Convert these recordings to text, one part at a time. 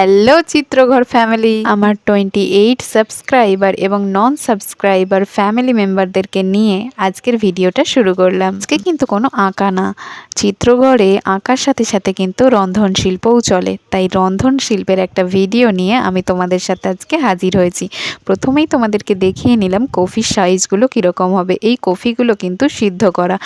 Hello চিত্রঘর family, আমার 28 subscriber এবং নন subscriber family মেম্বারদেরকে নিয়ে আজকের ভিডিওটা শুরু করলাম। আজকে কিন্তু কোনো আঁকা না, চিত্রঘরে আঁকার সাথে সাথে কিন্তু রন্ধন শিল্পও চলে, তাই রন্ধন শিল্পের একটা ভিডিও নিয়ে আমি তোমাদের সাথে আজকে হাজির হয়েছি। প্রথমেই তোমাদেরকে দেখিয়ে নিলাম কফির সাইজগুলো কীরকম হবে। এই কফিগুলো কিন্তু সিদ্ধ করা,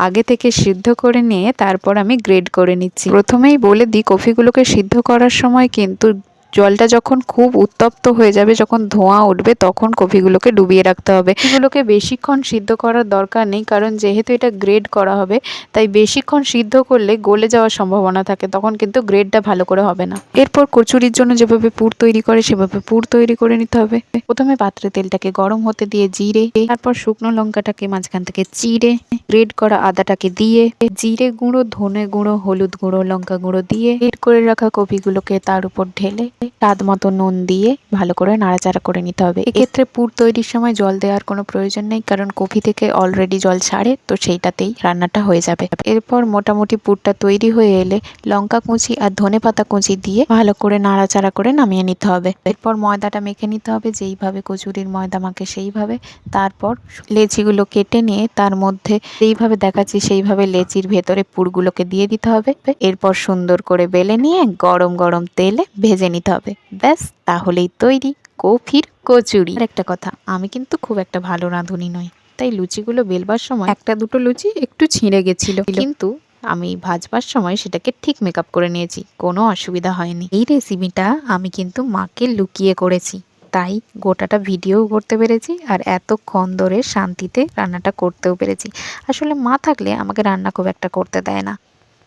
আগে থেকে সিদ্ধ করে নিয়ে তারপর আমি গ্রেড করে নিচ্ছি। প্রথমেই বলে দিই, কফিগুলোকে সিদ্ধ করার সময় কিন্তু জলটা যখন খুব উত্তপ্ত হয়ে যাবে, যখন ধোঁয়া উঠবে, তখন কফিগুলোকে ডুবিয়ে রাখতে হবে। এগুলোকে বেশিক্ষণ সিদ্ধ করার দরকার নেই, কারণ যেহেতু এটা গ্রেড করা হবে তাই বেশিক্ষণ সিদ্ধ করলে গলে যাওয়ার সম্ভাবনা থাকে, তখন কিন্তু গ্রেডটা ভালো করে হবে না। এরপর কচুরির জন্য যেভাবে পুর তৈরি করে সেভাবে পুর তৈরি করে নিতে হবে। প্রথমে পাত্রে তেলটাকে গরম হতে দিয়ে জিরে, তারপর শুকনো লঙ্কাটাকে মাঝখান থেকে চিড়ে, গ্রেড করা আদাটাকে দিয়ে, জিরে গুঁড়ো, ধনে গুঁড়ো, হলুদ গুঁড়ো, লঙ্কা গুঁড়ো দিয়ে গ্রেড করে রাখা কফিগুলোকে তার উপর ঢেলে স্বাদ মতো নুন দিয়ে ভালো করে নাড়াচাড়া করে নিতে হবে। এক্ষেত্রে পুর তৈরির সময় জল দেওয়ার কোনো প্রয়োজন নেই, কারণ কফি থেকে অলরেডি জল ছাড়ে, তো সেইটাতেই রান্নাটা হয়ে যাবে। এরপর মোটামুটি পুরটা তৈরি হয়ে এলে লঙ্কা কুচি আর ধনেপাতা কুচি দিয়ে ভালো করে নাড়াচাড়া করে নামিয়ে নিতে হবে। এরপর ময়দাটা মেখে নিতে হবে, যেইভাবে কচুরির ময়দা মাখে সেইভাবে। তারপর লেচিগুলো কেটে নিয়ে তার মধ্যে যেইভাবে দেখাচ্ছি সেইভাবে লেচির ভেতরে পুরগুলোকে দিয়ে দিতে হবে। এরপর সুন্দর করে বেলে নিয়ে গরম গরম তেলে ভেজে নিতে হবে। ব্যাস, তাহলেই তৈরি কফির কচুরি। আর একটা কথা, আমি কিন্তু খুব একটা ভালো রাঁধুনি নই, তাই লুচিগুলো বেলবার সময় একটা দুটো লুচি একটু ছিঁড়ে গেছিল, কিন্তু আমি ভাজবার সময় সেটাকে ঠিক মেকআপ করে নিয়েছি, কোনো অসুবিধা হয়নি। এই রেসিপিটা আমি কিন্তু মাকে লুকিয়ে করেছি, তাই গোটাটা ভিডিও করতে পেরেছি আর এতক্ষণ ধরে শান্তিতে রান্নাটা করতেও পেরেছি। আসলে মা থাকলে আমাকে রান্না খুব একটা করতে দেয় না,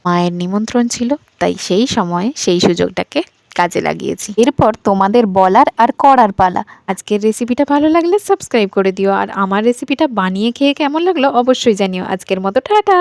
মায়ের নিমন্ত্রণ ছিল, তাই সেই সময়ে সেই সুযোগটাকে কাজে লাগিয়েছি। এরপর তোমাদের বলার আর করার পালা। আজকের রেসিপিটা ভালো লাগলে সাবস্ক্রাইব করে দিও, আর আমার রেসিপিটা বানিয়ে খেয়ে কেমন লাগলো অবশ্যই জানিও। আজকের মতো টাটা।